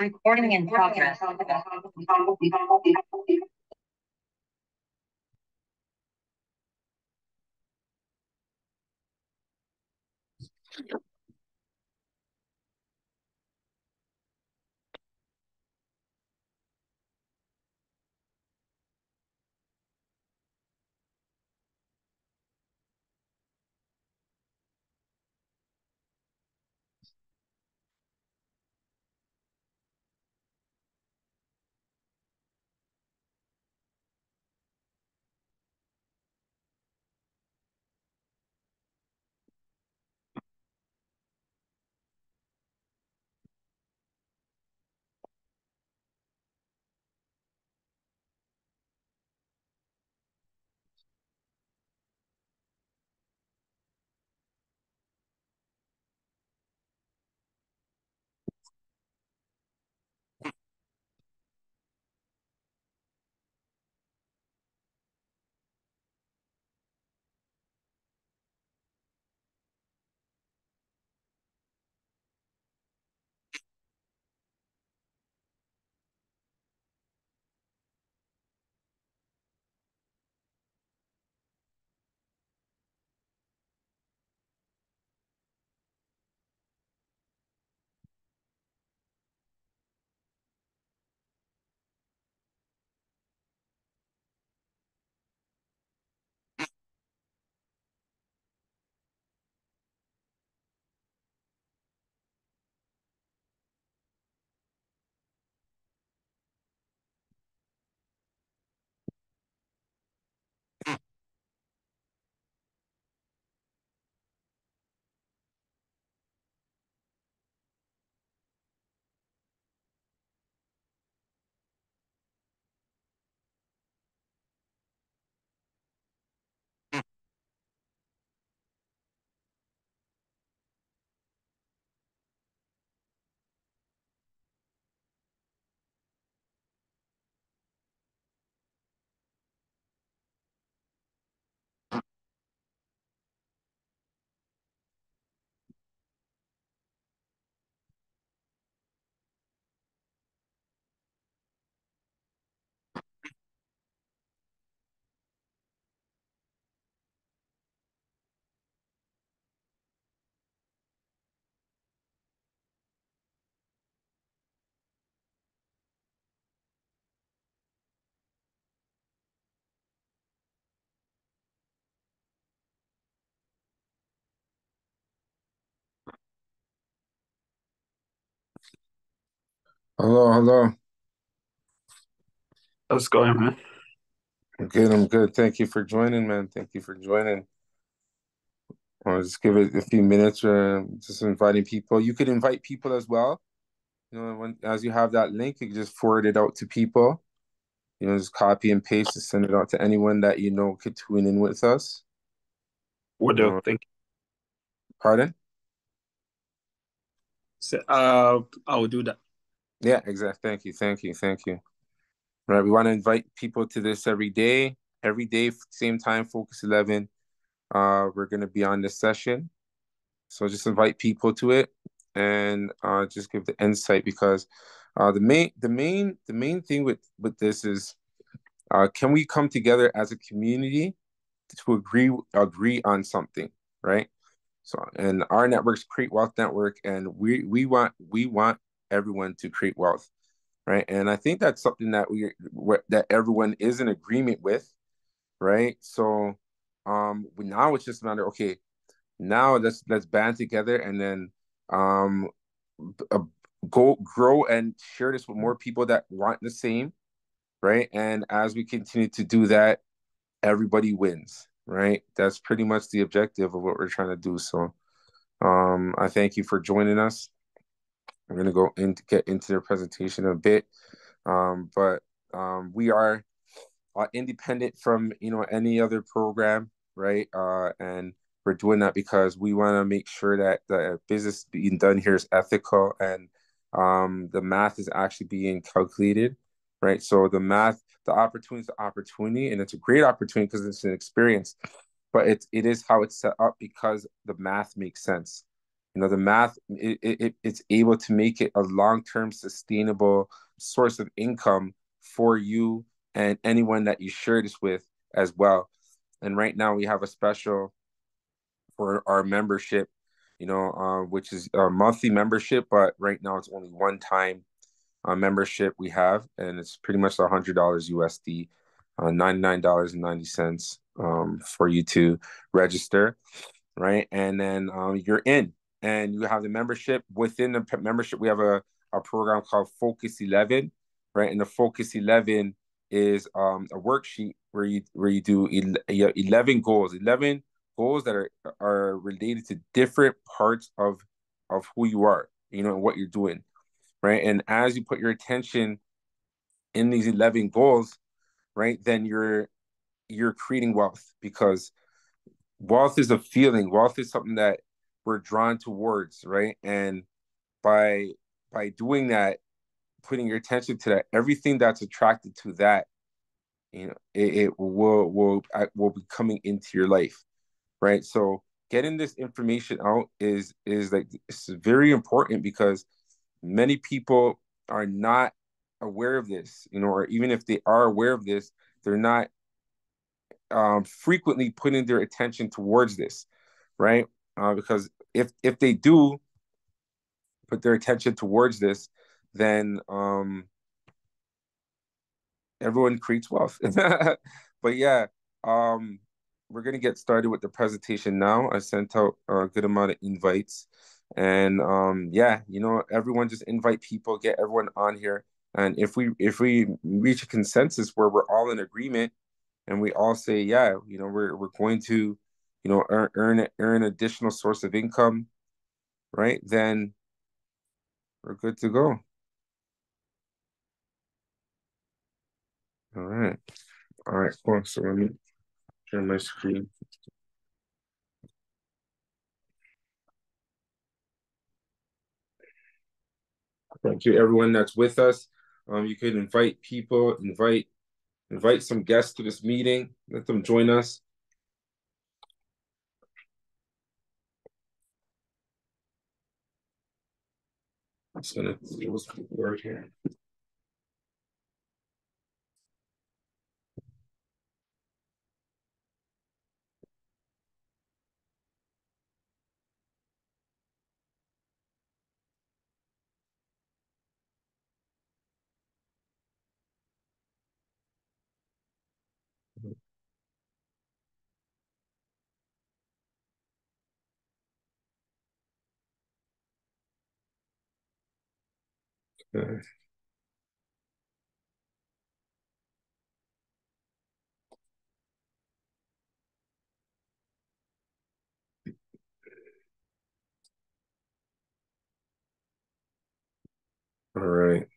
Recording in progress. Hello, hello. How's it going, man? I'm good. I'm good. Thank you for joining, man. Thank you for joining. I'll just give it a few minutes. Just inviting people. You could invite people as well. When as you have that link, you can just forward it out to people. Just copy and paste and send it out to anyone that you know could tune in with us. What You do you know, think? pardon? I will do that. Yeah, exactly. Thank you. Thank you. Thank you. All right. We want to invite people to this every day. Every day, same time, Focus 11. We're gonna be on this session. So just invite people to it and just give the insight because the main thing with this is can we come together as a community to agree on something, right? So and our networks create wealth network, and we want everyone to create wealth, right? And I think that's something that that everyone is in agreement with, right? So now it's just a matter, okay, now let's band together and then um uh, go grow and share this with more people that want the same, right? And as we continue to do that, everybody wins, right? That's pretty much the objective of what we're trying to do. So I thank you for joining us. I'm going to go in to get into their presentation a bit, but we are independent from any other program, right? And we're doing that because we want to make sure that the business being done here is ethical and the math is actually being calculated, right? So the opportunity is the opportunity, and it's a great opportunity because it's an experience, but it is how it's set up because the math makes sense. the math, it's able to make it a long-term sustainable source of income for you and anyone that you share this with as well. And right now we have a special for our membership, which is a monthly membership, but right now it's only one time membership we have, and it's pretty much $100 USD, $99.90 for you to register, right? And then you're in, and you have the membership. Within the membership, we have a program called FOCUS11, right? And the FOCUS11 is a worksheet where you do 11 goals that are related to different parts of who you are, and what you're doing, right? And as you put your attention in these 11 goals, right, then you're creating wealth, because wealth is a feeling. Wealth is something that we're drawn towards, right? And by doing that, putting your attention to that, everything that's attracted to that, it will be coming into your life, right? So getting this information out is like, it's very important, because many people are not aware of this, or even if they are aware of this, they're not frequently putting their attention towards this, right? Because if they do put their attention towards this, then everyone creates wealth. But yeah, um, we're gonna get started with the presentation now. I sent out a good amount of invites, and yeah, everyone just invite people, get everyone on here, and if we reach a consensus where we're all in agreement, and we all say, yeah, we're going to, earn additional source of income, right? Then we're good to go. All right. All right, cool. So let me share my screen. Thank you, everyone that's with us. You could invite people, invite some guests to this meeting. Let them join us. I'm just gonna close the word here. Okay. All right.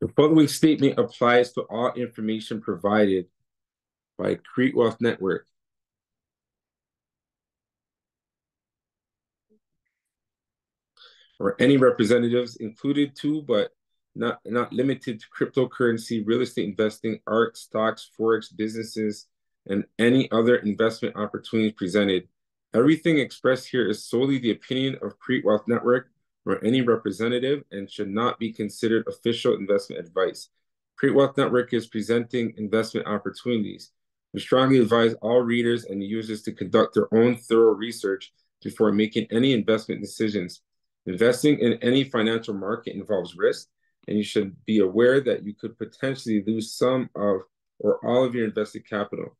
The following statement applies to all information provided by Create Wealth Network or any representatives, included to but not limited to cryptocurrency, real estate investing, art, stocks, forex, businesses, and any other investment opportunities presented. Everything expressed here is solely the opinion of Create Wealth Network or any representative, and should not be considered official investment advice. Create Wealth Network is presenting investment opportunities. We strongly advise all readers and users to conduct their own thorough research before making any investment decisions. Investing in any financial market involves risk, and you should be aware that you could potentially lose some of or all of your invested capital.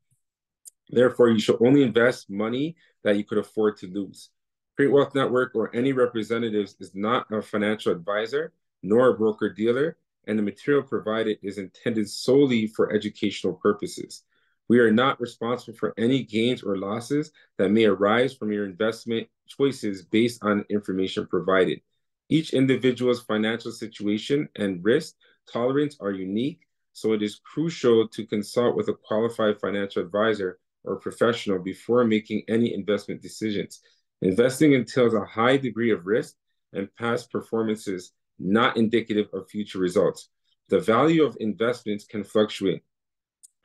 Therefore, you should only invest money that you could afford to lose. Create Wealth Network or any representatives is not a financial advisor nor a broker dealer, and the material provided is intended solely for educational purposes. We are not responsible for any gains or losses that may arise from your investment choices based on information provided. Each individual's financial situation and risk tolerance are unique, so it is crucial to consult with a qualified financial advisor or professional before making any investment decisions. Investing entails a high degree of risk, and past performances not indicative of future results. The value of investments can fluctuate,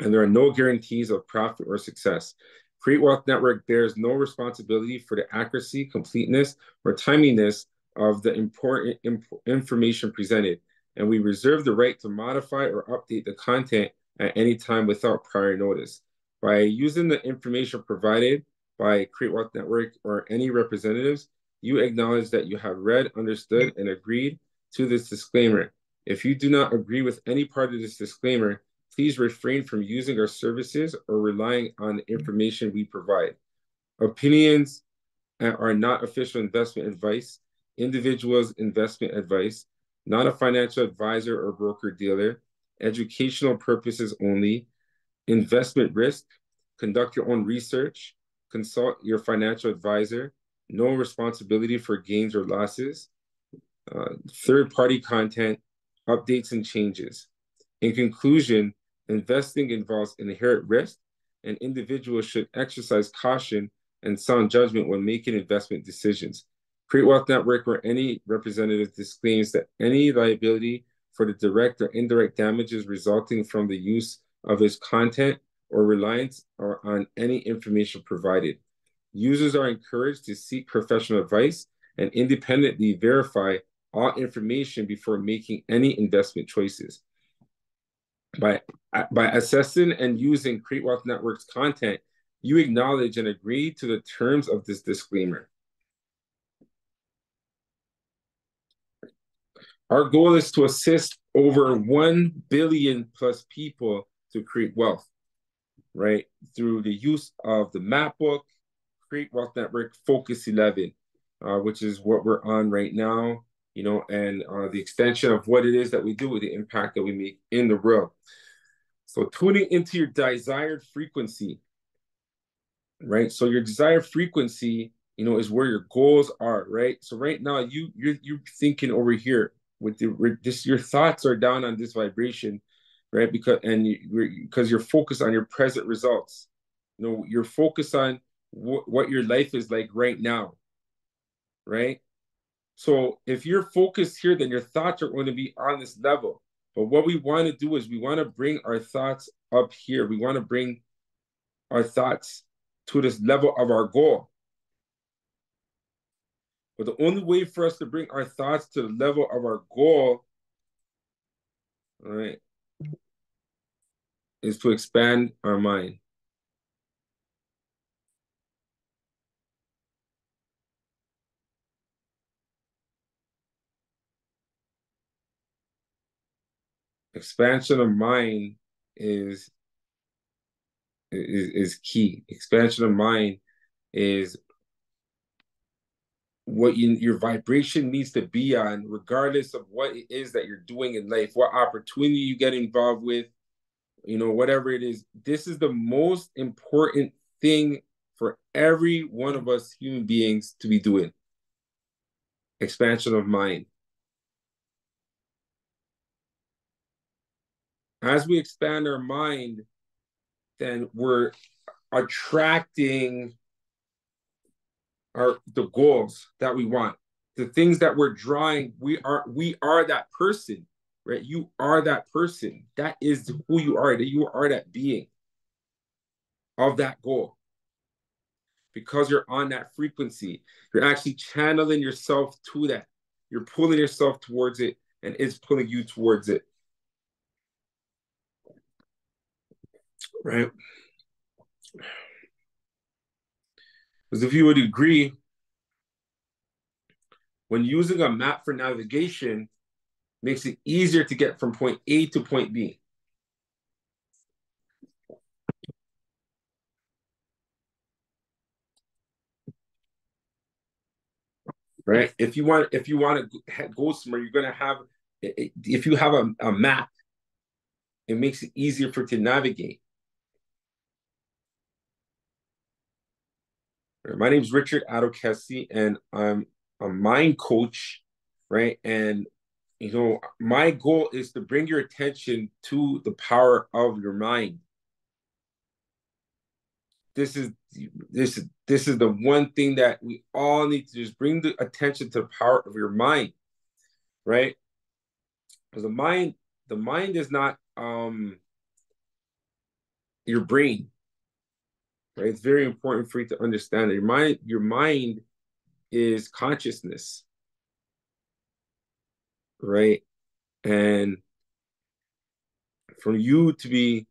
and there are no guarantees of profit or success. Create Wealth Network bears no responsibility for the accuracy, completeness, or timeliness of the important information presented, and we reserve the right to modify or update the content at any time without prior notice. By using the information provided by Create Wealth Network or any representatives, you acknowledge that you have read, understood, and agreed to this disclaimer. If you do not agree with any part of this disclaimer, please refrain from using our services or relying on the information we provide. Opinions are not official investment advice, individuals' investment advice, not a financial advisor or broker-dealer, educational purposes only, investment risk, conduct your own research, consult your financial advisor, no responsibility for gains or losses, third-party content, updates and changes. In conclusion, investing involves inherent risk, and individuals should exercise caution and sound judgment when making investment decisions. Create Wealth Network or any representative disclaims that any liability for the direct or indirect damages resulting from the use of its content or reliance on any information provided. Users are encouraged to seek professional advice and independently verify all information before making any investment choices. By assessing and using Create Wealth Network's content, you acknowledge and agree to the terms of this disclaimer. Our goal is to assist over 1 billion plus people to create wealth, right? Through the use of the map book, Create Wealth Network, FOCUS11, which is what we're on right now, and the extension of what it is that we do with the impact that we make in the world. So tuning into your desired frequency, right? So your desired frequency, is where your goals are, right? So right now you're thinking over here with your thoughts are down on this vibration, right? Because you're focused on your present results. You're focused on what your life is like right now, right? So if you're focused here, then your thoughts are going to be on this level. But what we want to do is we want to bring our thoughts up here. We want to bring our thoughts to this level of our goal. But the only way for us to bring our thoughts to the level of our goal, all right, is to expand our mind. Expansion of mind is key. Expansion of mind is what your vibration needs to be on, regardless of what it is that you're doing in life, what opportunity you get involved with, whatever it is. This is the most important thing for every one of us human beings to be doing. Expansion of mind. As we expand our mind, then we're attracting the goals that we want, the things that we're drawing. We are that person, right? You are that person. That is who you are. That you are that being of that goal. Because you're on that frequency, you're actually channeling yourself to that. You're pulling yourself towards it, and it's pulling you towards it. Right? Because if you would agree, when using a map for navigation, makes it easier to get from point A to point B. Right? If you want to go somewhere, you're going to have, if you have a map, it makes it easier for it to navigate. My name is Richard Adokesi, and I'm a mind coach, right? And my goal is to bring your attention to the power of your mind. This is this is the one thing that we all need to just bring the attention to the power of your mind, right? Because the mind is not your brain, right? It's very important for you to understand that your mind is consciousness, right? And for you to be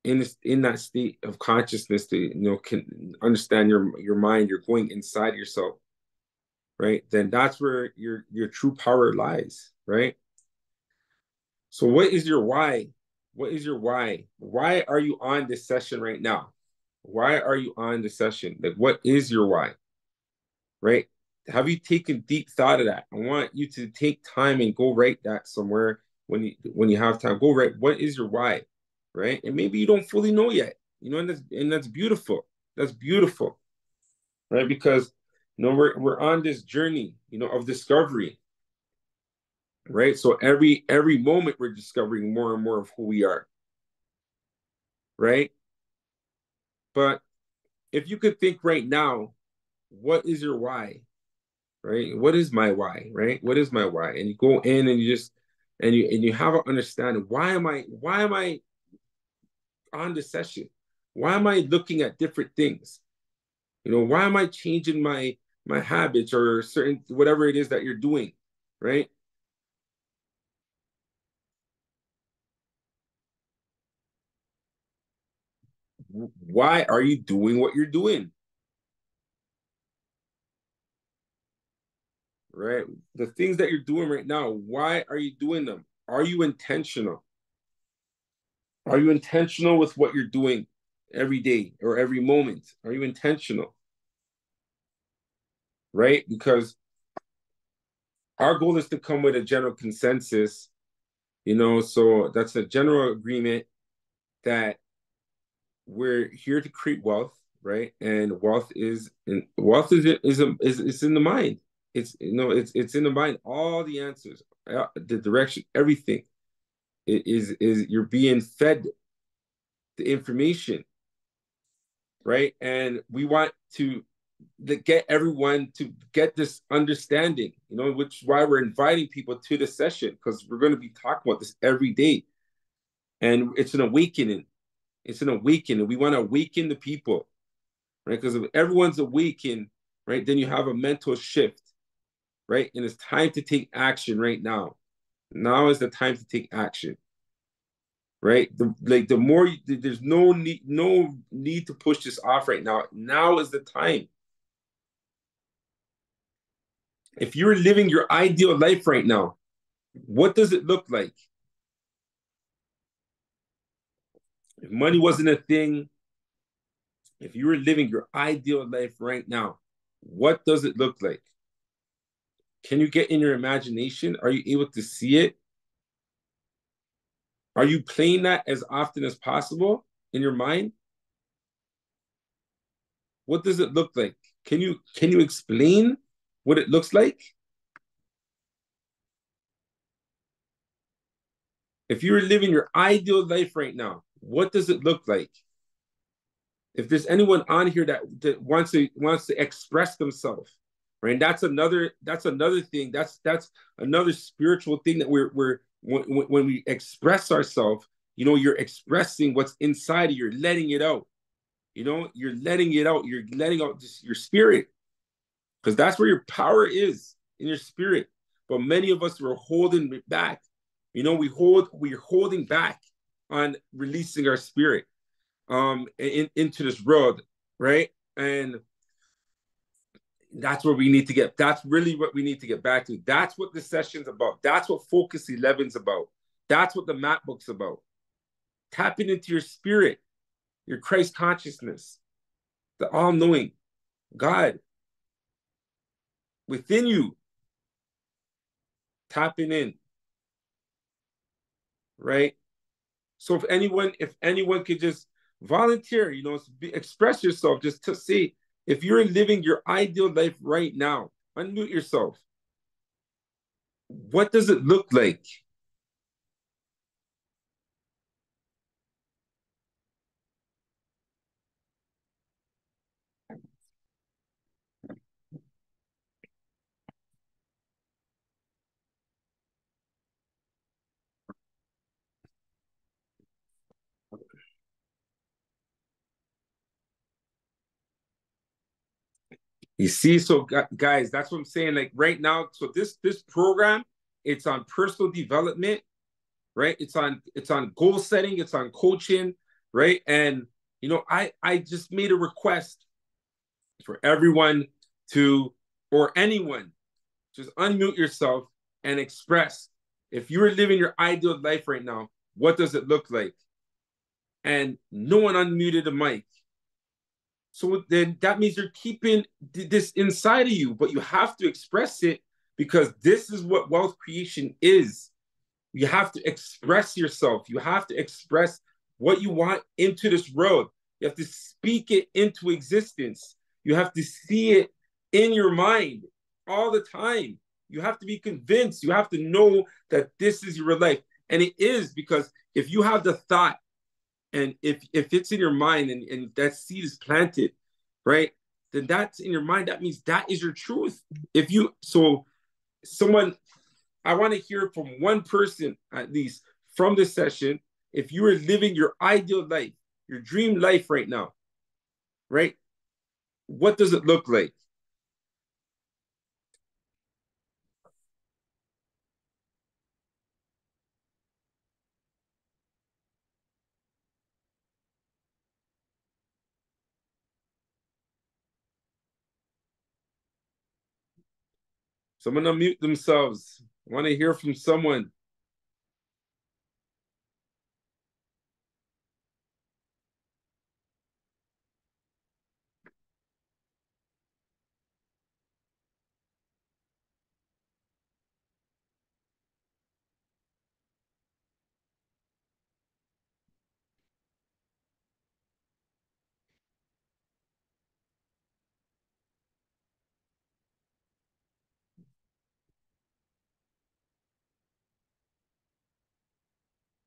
in that state of consciousness to can understand your mind, you're going inside yourself, right? Then that's where your true power lies, right? So what is your why? What is your why? Why are you on this session right now? Why are you on the session? Like, what is your why? Right? Have you taken deep thought of that? I want you to take time and go write that somewhere when you have time. Go write what is your why, right? And maybe you don't fully know yet, and that's beautiful. That's beautiful, right? Because we're on this journey, of discovery, right? So every moment we're discovering more and more of who we are, right? But if you could think right now, what is your why? Right? What is my why? Right? What is my why? And you go in and you have an understanding. Why am I on the session? Why am I looking at different things? Why am I changing my habits or certain whatever it is that you're doing? Right? Why are you doing what you're doing? Right? The things that you're doing right now, why are you doing them? Are you intentional? Are you intentional with what you're doing every day or every moment? Are you intentional? Right? Because our goal is to come with a general consensus, so that's a general agreement that we're here to create wealth, right? And wealth is in the mind. It's in the mind. All the answers, the direction, everything is you're being fed the information, right? And we want to get everyone to get this understanding, which is why we're inviting people to the session because we're going to be talking about this every day. And it's an awakening. It's an awakening. We want to awaken the people, right? Because if everyone's awakened, right, then you have a mental shift, right? And it's time to take action right now. Now is the time to take action, right? The more there's no need to push this off right now. Now is the time. If you're living your ideal life right now, what does it look like? If money wasn't a thing, if you were living your ideal life right now, what does it look like? Can you get in your imagination? Are you able to see it? Are you playing that as often as possible in your mind? What does it look like? Can you explain what it looks like? If you were living your ideal life right now, what does it look like? If there's anyone on here that wants to express themselves, right? That's another thing. That's another spiritual thing that we're when we express ourselves, you're expressing what's inside of you, you're letting it out. You're letting it out. You're letting out just your spirit because that's where your power is in your spirit. But many of us were holding it back. We're holding back on releasing our spirit into this world, right? And that's where we need to get. That's really what we need to get back to. That's what the session's about. That's what Focus 11's about. That's what the map book's about. Tapping into your spirit, your Christ consciousness, the all-knowing God within you, tapping in, right? So if anyone could just volunteer, express yourself, just to say, If you're living your ideal life right now, unmute yourself. What does it look like? You see, so guys, that's what I'm saying. Like right now, so this program, it's on personal development, right? It's on goal setting, it's on coaching, right? And I just made a request for everyone to, or anyone, just unmute yourself and express. If you were living your ideal life right now, what does it look like? And no one unmuted the mic. So then that means you're keeping this inside of you, but you have to express it because this is what wealth creation is. You have to express yourself. You have to express what you want into this world. You have to speak it into existence. You have to see it in your mind all the time. You have to be convinced. You have to know that this is your life. And it is, because if you have the thought, and if it's in your mind, and that seed is planted, right, then that's in your mind. That means that is your truth. If you, so someone, I want to hear from one person at least from this session. If you are living your ideal life, your dream life right now, right, what does it look like? Someone unmute themselves. I want to hear from someone.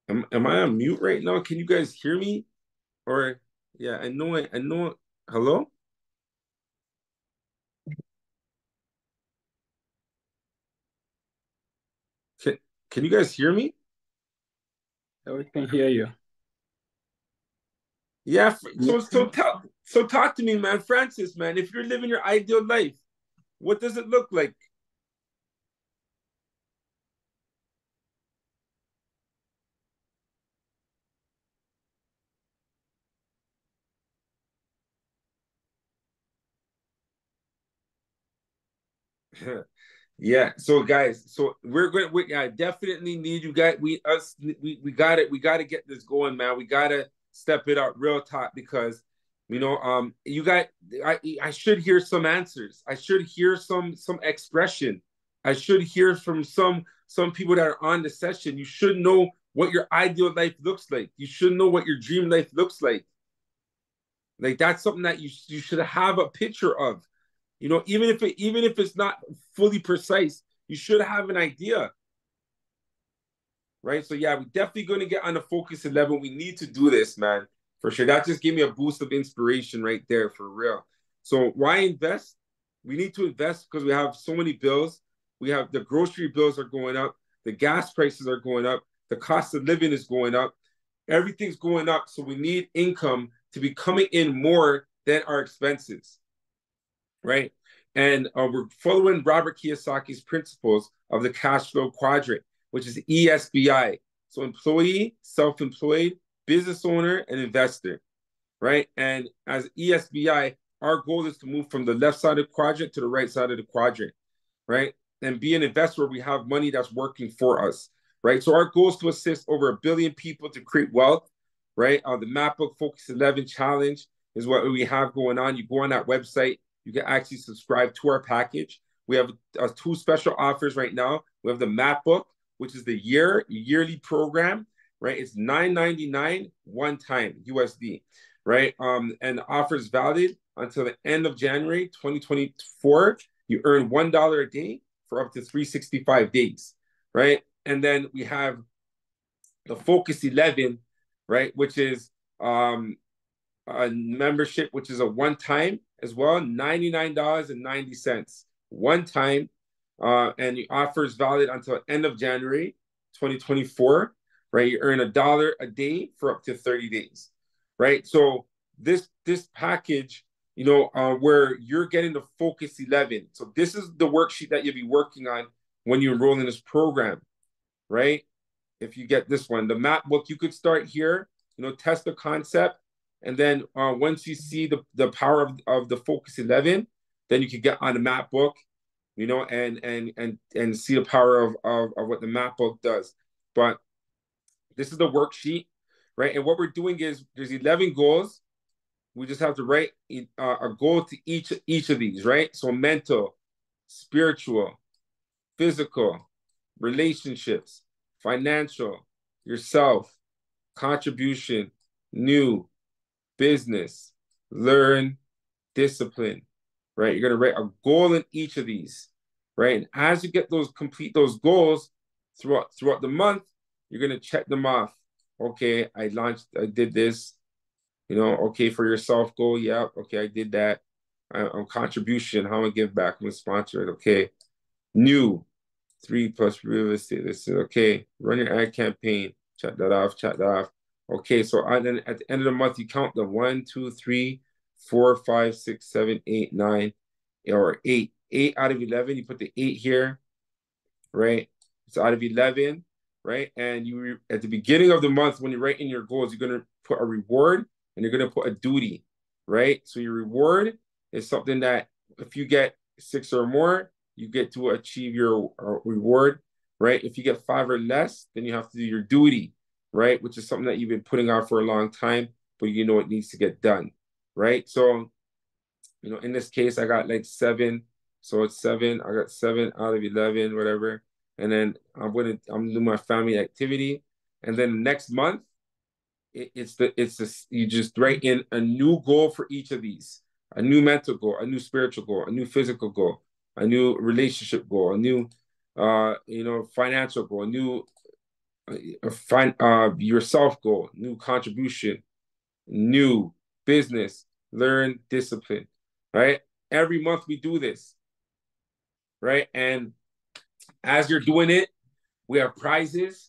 Am I on mute right now? Can you guys hear me? Or yeah, I know. Hello? Can, can you guys hear me? We can hear you. Yeah. Yeah. So talk to me, man. Francis, man. If you're living your ideal life, what does it look like? Yeah. So guys, so we're going. I definitely need you guys. We got it. We got to get this going, man. We got to step it up real top, because you got. I should hear some answers. I should hear some expression. I should hear from some people that are on the session. You should know what your ideal life looks like. You should know what your dream life looks like. Like that's something that you should have a picture of. Even if it's not fully precise, you should have an idea, right? So yeah, we're definitely going to get on the Focus 11. We need to do this, man, for sure. That just gave me a boost of inspiration right there, for real. So why invest? We need to invest because we have so many bills. We have the grocery bills are going up, the gas prices are going up, the cost of living is going up, everything's going up. So we need income to be coming in more than our expenses, right? And we're following Robert Kiyosaki's principles of the cash flow quadrant, which is ESBI. So employee, self-employed, business owner, and investor, right? And as ESBI, our goal is to move from the left side of the quadrant to the right side of the quadrant, right? And be an investor where we have money that's working for us, right? So our goal is to assist over 1 billion people to create wealth, right? The MacBook Focus 11 Challenge is what we have going on. You go on that website, you can actually subscribe to our package. We have two special offers right now. We have the MacBook, which is the yearly program, right? It's $9.99 one time USD. right? And the offer is valid until the end of January 2024. You earn $1 a day for up to 365 days, right? And then we have the Focus 11, right, which is a membership, which is a one time as well, $99.90, one time, and the offer is valid until end of January 2024. Right, you earn $1 a day for up to 30 days. Right, so this package, where you're getting the Focus 11. So this is the worksheet that you'll be working on when you enroll in this program. Right, if you get this one, the map book, you could start here, test the concept. And then once you see the power of the Focus 11, then you can get on the map book, and see the power of what the map book does. But this is the worksheet, right? And what we're doing is there's 11 goals. We just have to write a goal to each of these, right? So mental, spiritual, physical, relationships, financial, yourself, contribution, new, business, learn, discipline, right? You're going to write a goal in each of these, right? And as you complete those goals throughout the month, you're going to check them off. Okay, I did this, okay, for your self goal. Yeah, okay, I did that. Contribution, how am I going to give back? I'm going to sponsor it. Okay. New, 3+ real estate. This is okay. Run your ad campaign. Check that off. Okay, so then at the end of the month, you count the 1, 2, 3, 4, 5, 6, 7, 8, 9, or 8. 8 out of 11, you put the 8 here, right? It's out of 11, right? And you at the beginning of the month, when you're writing your goals, you're going to put a reward and you're going to put a duty, right? So your reward is something that if you get 6 or more, you get to achieve your reward, right? If you get 5 or less, then you have to do your duty, right? Which is something that you've been putting off for a long time, but it needs to get done, right? So, in this case, I got like 7. So it's 7. I got 7 out of 11, whatever. And then I'm doing my family activity. And then next month, you just write in a new goal for each of these, a new mental goal, a new spiritual goal, a new physical goal, a new relationship goal, a new financial goal, a new yourself goal, new contribution, new business, learn, discipline, right? Every month we do this, right? And as you're doing it, we have prizes,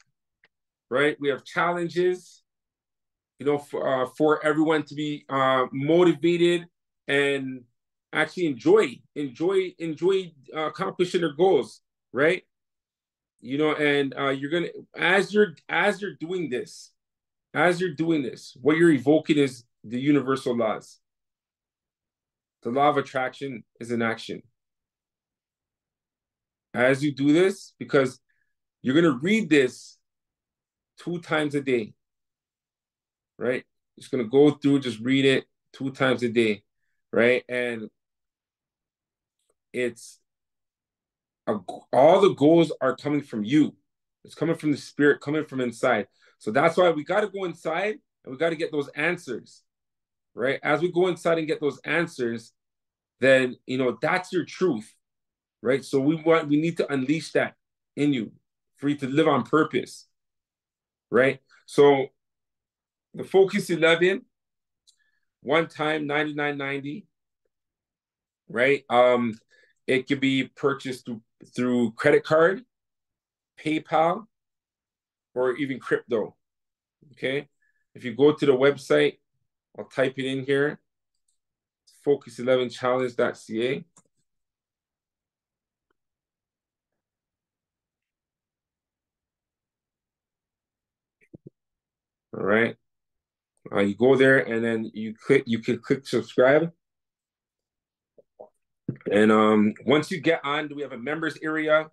right? We have challenges, for everyone to be motivated and actually enjoy accomplishing their goals, right? And you're gonna as you're doing this, what you're evoking is the universal laws. The law of attraction is in action. As you do this, because you're gonna read this 2 times a day, right? Just gonna go through, just read it 2 times a day, right? And it's all the goals are coming from you. It's coming from the spirit, coming from inside. So that's why we got to go inside and we got to get those answers, right? As we go inside and get those answers, then that's your truth, right? So we need to unleash that in you for you to live on purpose, right? So the Focus 11, one time $99.90, right? It could be purchased through credit card, PayPal, or even crypto. Okay. If you go to the website, I'll type it in here, focus11challenge.ca. All right. You go there and then you can click subscribe. And once you get on, we have a members area.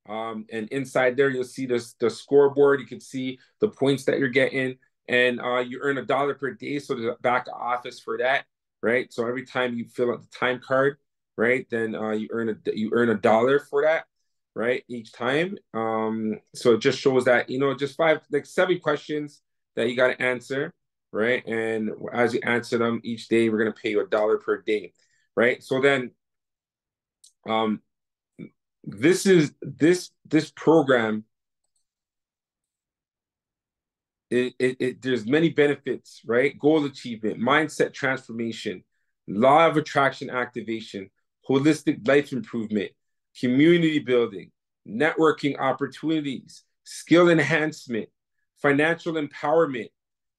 And inside there, you'll see the scoreboard. You can see the points that you're getting, and you earn $1 per day. So there's a back office for that, right? So every time you fill out the time card, right, then you earn $1 for that, right, each time. So it just shows that just 7 questions that you got to answer, right? And as you answer them each day, we're going to pay you $1 per day, right? So then um, this program, there's many benefits, right? Goal achievement, mindset transformation, law of attraction activation, holistic life improvement, community building, networking opportunities, skill enhancement, financial empowerment,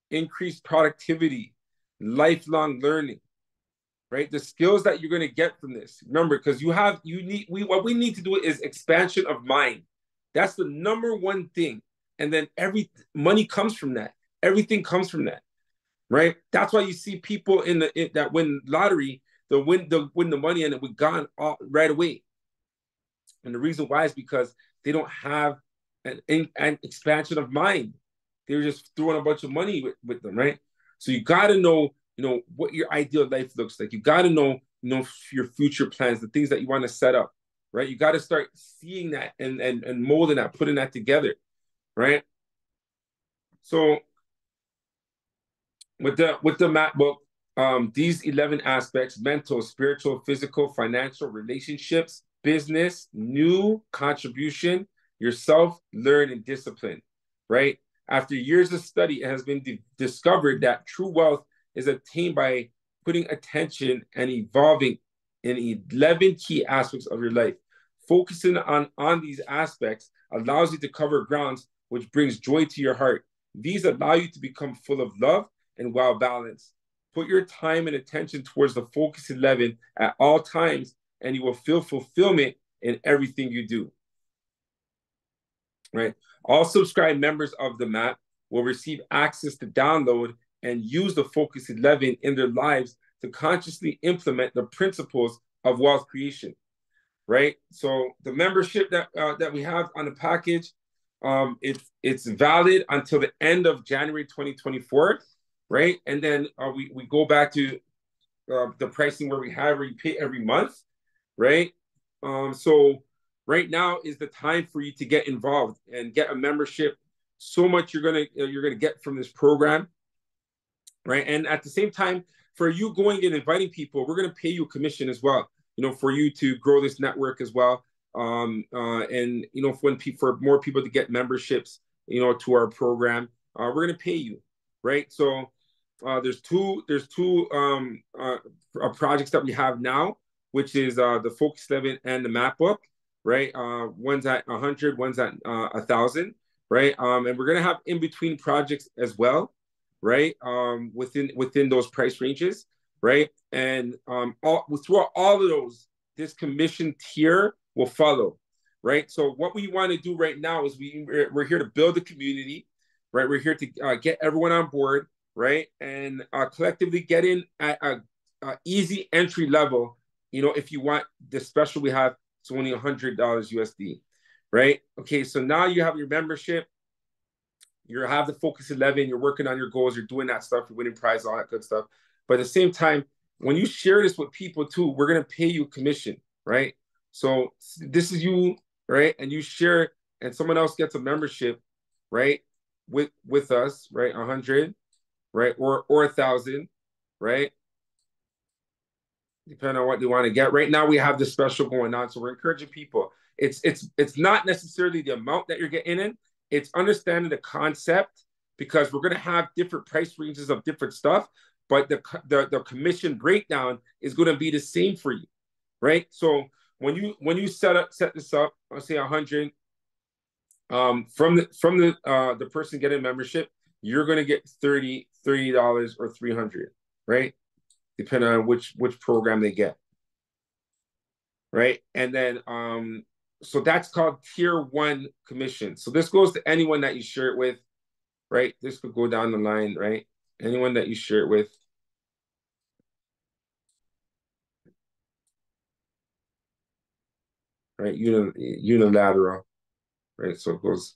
increased productivity, lifelong learning, right? The skills that you're going to get from this. Remember, because what we need to do is expansion of mind. That's the number one thing. And then every money comes from that. Everything comes from that, right? That's why you see people that win lottery, they'll win the money and it would gone all, right away. And the reason why is because they don't have an expansion of mind. They're just throwing a bunch of money with them, right? So you got to know, what your ideal life looks like. You got to know, your future plans, the things that you want to set up, right? You got to start seeing that and molding that, putting that together, right? So with the map book, these 11 aspects: mental, spiritual, physical, financial, relationships, business, new, contribution, yourself, learn, and discipline, right? After years of study, it has been discovered that true wealth is attained by putting attention and evolving in 11 key aspects of your life. Focusing on these aspects allows you to cover grounds which brings joy to your heart. These allow you to become full of love and well balanced. Put your time and attention towards the Focus 11 at all times, and you will feel fulfillment in everything you do. Right? All subscribed members of the map will receive access to download and use the Focus 11 in their lives to consciously implement the principles of wealth creation. Right? So the membership that we have on the package, it's valid until the end of January 2024, right? And then we go back to the pricing where you pay every month, right? So right now is the time for you to get involved and get a membership. So much you're gonna get from this program, right? And at the same time, for you going and inviting people, we're gonna pay you a commission as well, for you to grow this network as well. And for more people to get memberships, to our program, we're gonna pay you, right? So there's two projects that we have now, which is the Focus 11 and the Map Book, right? One's at 100, one's at 1,000, right? And we're gonna have in between projects as well, right? Within those price ranges, right? And throughout all of those, this commission tier will follow, right? So what we want to do right now is we're here to build a community, right? We're here to get everyone on board, right? And collectively get in at a easy entry level. If you want the special we have, it's only $100 USD, right? Okay, so now you have your membership. You have the Focus 11, you're working on your goals, you're doing that stuff, you're winning prizes, all that good stuff. But at the same time, when you share this with people too, we're going to pay you commission, right? So this is you, right? And you share, and someone else gets a membership, right? With us, right? 100, right? Or 1,000, right? Depending on what you want to get. Right now, we have this special going on, so we're encouraging people. It's not necessarily the amount that you're getting in. It's understanding the concept, because we're going to have different price ranges of different stuff, but the commission breakdown is going to be the same for you, right? So when you set this up, I'll say 100, from the person getting membership, you're going to get $30 or 300, right? Depending on which program they get, right? And then so that's called tier 1 commission. So this goes to anyone that you share it with, right? This could go down the line, right? Anyone that you share it with. Right? Unilateral, right? So it goes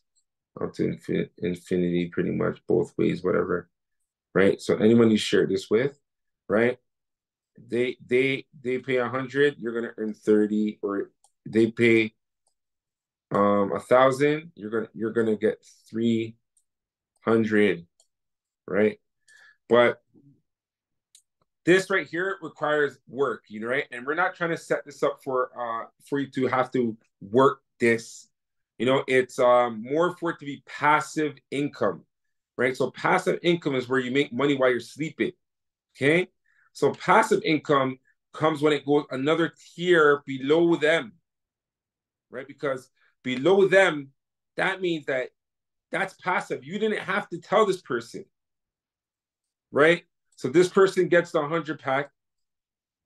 up to infinity pretty much, both ways, whatever, right? So anyone you share this with, right? They pay 100, you're gonna earn 30, or they pay 1,000, you're gonna get 300, right? But this right here requires work, right? And we're not trying to set this up for you to have to work this. It's more for it to be passive income, right? So passive income is where you make money while you're sleeping. Okay. So passive income comes when it goes another tier below them, right? Because below them, that means that's passive. You didn't have to tell this person, right? So this person gets the 100 pack,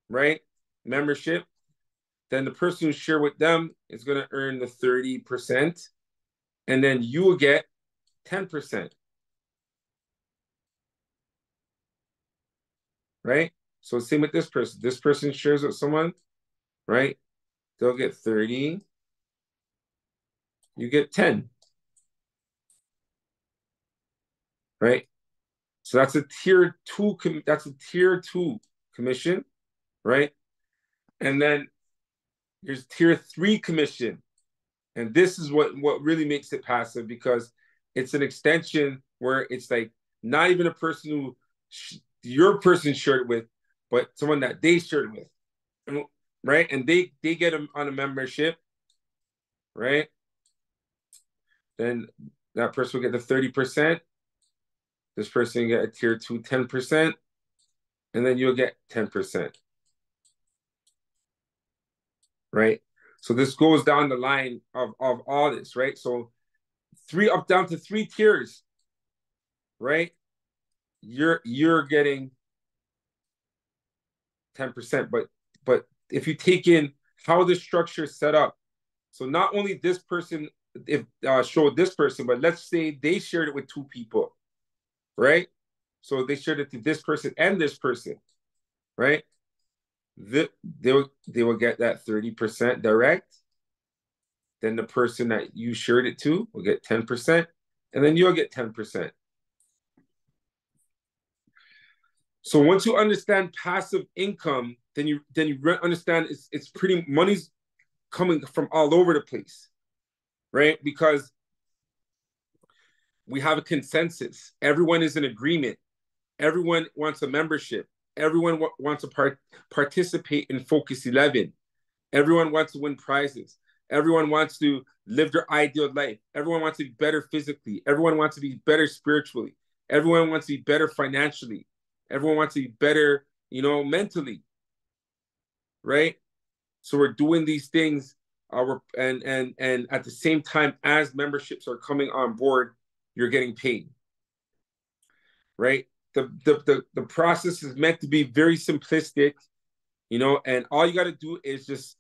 right? Membership. Then the person who share with them is going to earn the 30%. And then you will get 10%. Right? So same with this person. This person shares with someone, right? They'll get 30. You get 10. Right? So that's a tier two. That's a tier two commission, right? And then there's tier three commission, and this is what really makes it passive because it's an extension where it's like not even a person who your person shared with, but someone that they shared with, right? And they get them on a membership, right? Then that person will get the 30%. This person will get a tier two 10%, and then you'll get 10%. Right? So this goes down the line of all this, right? So three up down to three tiers, right? You're getting 10%, but if you take in how the structure is set up, so not only this person if showed this person, but let's say they shared it with two people, right? So they shared it to this person and this person, right? They will get that 30% direct. Then the person that you shared it to will get 10%, and then you'll get 10%. So once you understand passive income, then you understand it's pretty money's coming from all over the place, right? Because we have a consensus. Everyone is in agreement. Everyone wants a membership. Everyone wants to participate in Focus 11. Everyone wants to win prizes. Everyone wants to live their ideal life. Everyone wants to be better physically. Everyone wants to be better spiritually. Everyone wants to be better financially. Everyone wants to be better, mentally, right? So we're doing these things, and at the same time as memberships are coming on board, you're getting paid, right? The process is meant to be very simplistic, and all you got to do is just,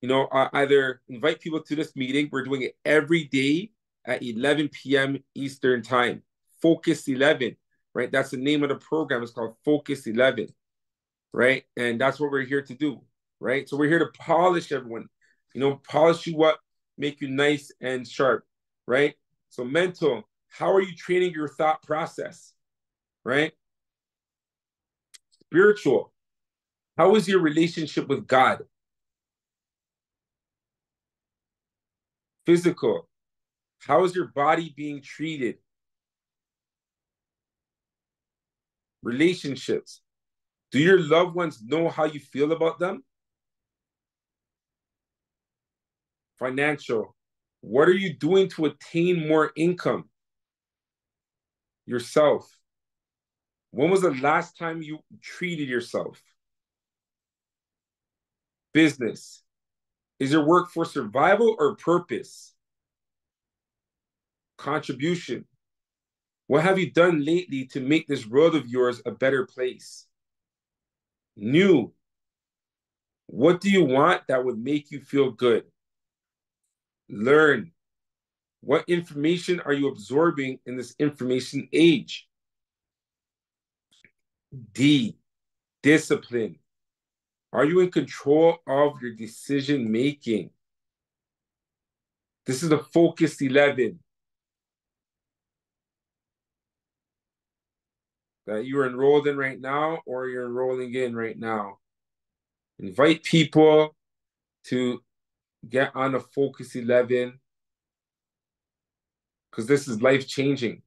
either invite people to this meeting. We're doing it every day at 11 p.m. Eastern time. Focus 11, right? That's the name of the program. It's called Focus 11, right? And that's what we're here to do, right? So we're here to polish everyone, polish you up, make you nice and sharp, right? So mental, how are you training your thought process, right? Spiritual, how is your relationship with God? Physical, how is your body being treated? Relationships, do your loved ones know how you feel about them? Financial, what are you doing to attain more income? Yourself, when was the last time you treated yourself? Business, is your work for survival or purpose? Contribution, what have you done lately to make this world of yours a better place? New, what do you want that would make you feel good? Learn, what information are you absorbing in this information age? D, discipline, are you in control of your decision making? This is the Focus 11 that you're enrolled in right now, or you're enrolling in right now. Invite people to get on a Focus 11 because this is life changing.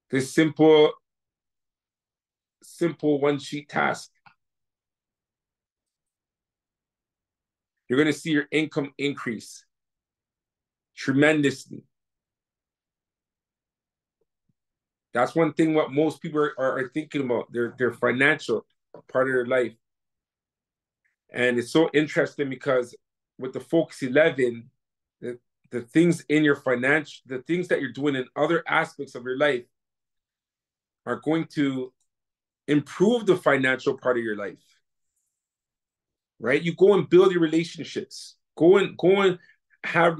This simple simple one-sheet task. You're going to see your income increase tremendously. That's one thing what most people are thinking about, their financial part of their life. And it's so interesting because with the Focus 11, the things in your financial, the things that you're doing in other aspects of your life are going to improve the financial part of your life. Right? You go and build your relationships. Go and have,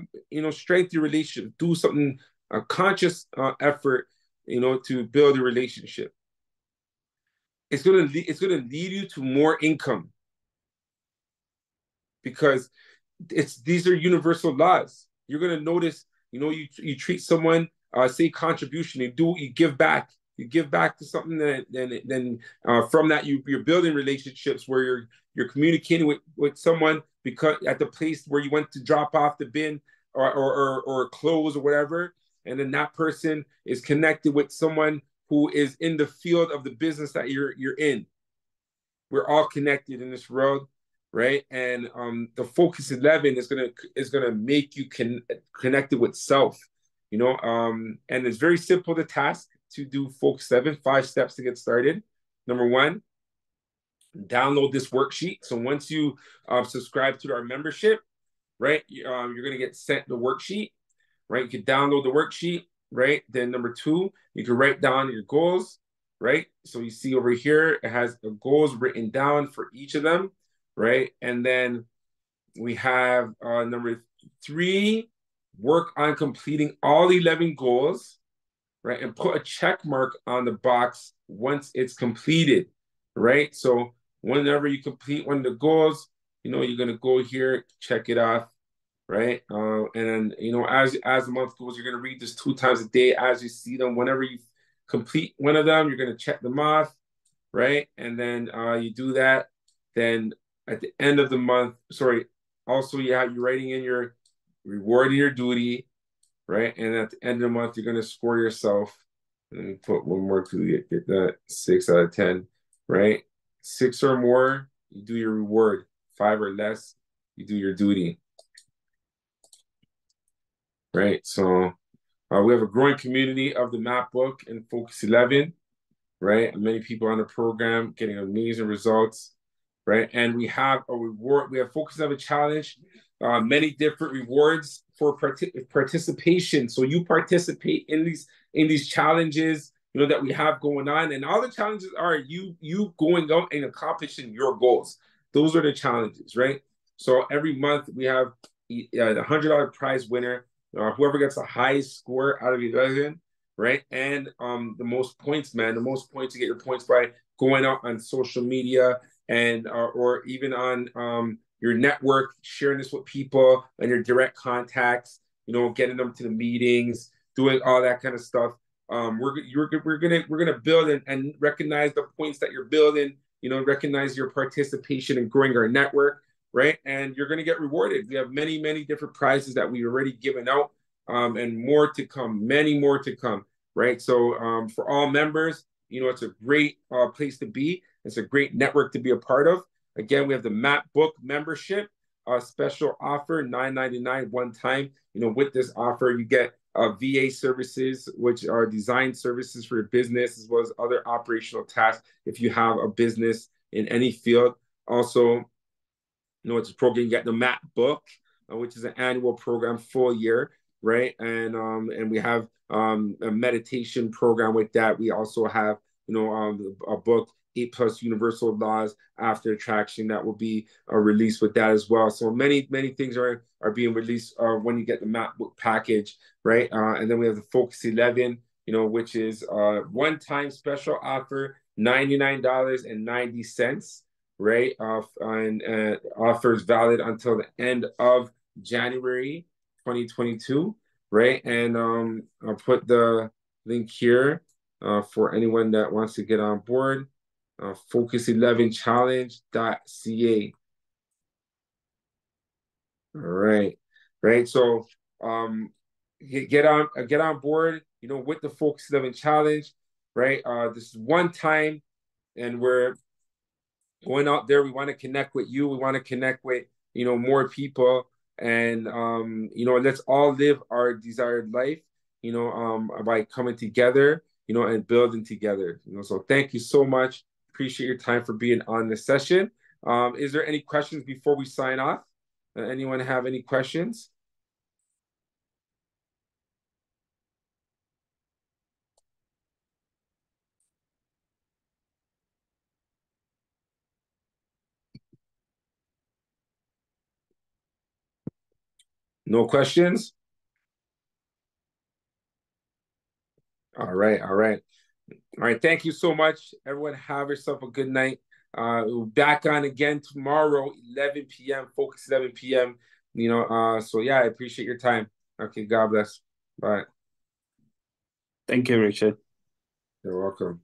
strengthen your relationship. Do something, a conscious effort, to build a relationship. It's gonna lead you to more income because these are universal laws. You're gonna notice, you treat someone, say contribution, you give back. You give back to something, then from that you're building relationships where you're communicating with someone because at the place where you went to drop off the bin or clothes or whatever, and then that person is connected with someone who is in the field of the business that you're in. We're all connected in this world, right? And the Focus 11 is gonna make you connected with self, and it's very simple to task to do Focus 7, 5 steps to get started. Number one, download this worksheet. So once you subscribe to our membership, right, you're going to get sent the worksheet, right? You can download the worksheet, right? Then number two, you can write down your goals, right? So you see over here, it has the goals written down for each of them, right? And then we have number three, work on completing all 11 goals, right? And put a check mark on the box once it's completed, right? So whenever you complete one of the goals, you're gonna go here, check it off, right? And then, as the month goes, you're gonna read this 2 times a day as you see them. Whenever you complete one of them, you're gonna check them off, right? And then you do that. Then at the end of the month, also you're writing in your reward and your duty, right? And at the end of the month, you're going to score yourself. Let me put one more to get that 6 out of 10, right? 6 or more, you do your reward. 5 or less, you do your duty, right? So we have a growing community of the map book and Focus 11, right? Many people on the program getting amazing results, right? And we have a reward. We have Focus 11 challenge, many different rewards for participation. So you participate in these challenges, that we have going on, and all the challenges are you going out and accomplishing your goals. Those are the challenges, right? So every month we have the $100 prize winner, whoever gets the highest score out of 11, right? And the most points, man. The most points, you get your points by going out on social media and or even on your network, sharing this with people and your direct contacts, getting them to the meetings, doing all that kind of stuff. We're gonna build and recognize the points that you're building, recognize your participation in growing our network, right? And you're gonna get rewarded. We have many, many different prizes that we've already given out, and more to come, many more to come, right? So for all members, it's a great place to be. It's a great network to be a part of. Again, we have the Map Book membership, special offer, $9.99 one time. With this offer, you get VA services, which are design services for your business, as well as other operational tasks if you have a business in any field. Also, it's a program. You get the Map Book, which is an annual program, full year, right? And we have a meditation program with that. We also have, a book, 8+ Universal Laws After Attraction, that will be released with that as well. So many, many things are being released when you get the Map Book package, right? And then we have the Focus 11, which is one-time special offer, $99.90, right? And offers valid until the end of January 2022, right? And I'll put the link here for anyone that wants to get on board. Focus11challenge.ca. All right, right. So get on board, with the Focus 11 challenge, right? This is one time and we're going out there. We want to connect with you. We want to connect with, more people. And, let's all live our desired life, by coming together, and building together. So thank you so much. Appreciate your time for being on this session. Is there any questions before we sign off? Anyone have any questions? No questions? All right, all right. All right, thank you so much. Everyone have yourself a good night. We'll back on again tomorrow, 11 p.m., Focus 11 p.m. So yeah, I appreciate your time. Okay, God bless. Bye. Thank you, Richard. You're welcome.